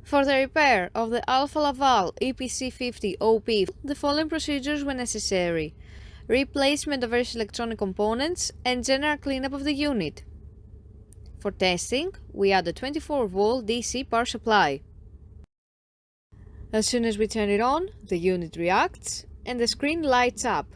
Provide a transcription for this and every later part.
For the repair of the Alfa Laval EPC50 OP, the following procedures were necessary: replacement of various electronic components and general cleanup of the unit. For testing, we add a 24-volt DC power supply. As soon as we turn it on, the unit reacts and the screen lights up.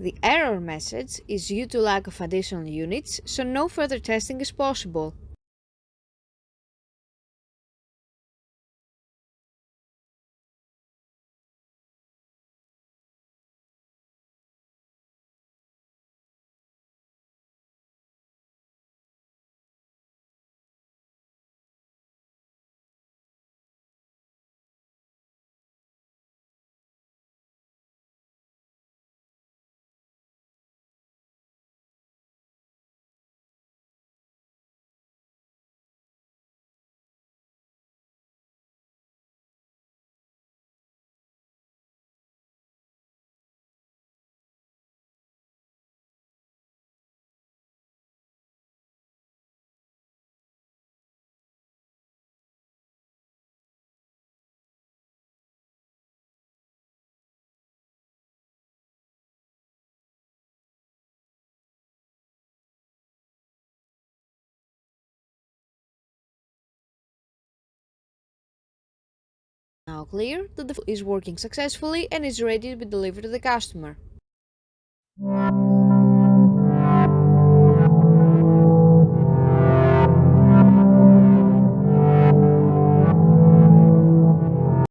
The error message is due to lack of additional units, so no further testing is possible. Now clear that the is working successfully and is ready to be delivered to the customer.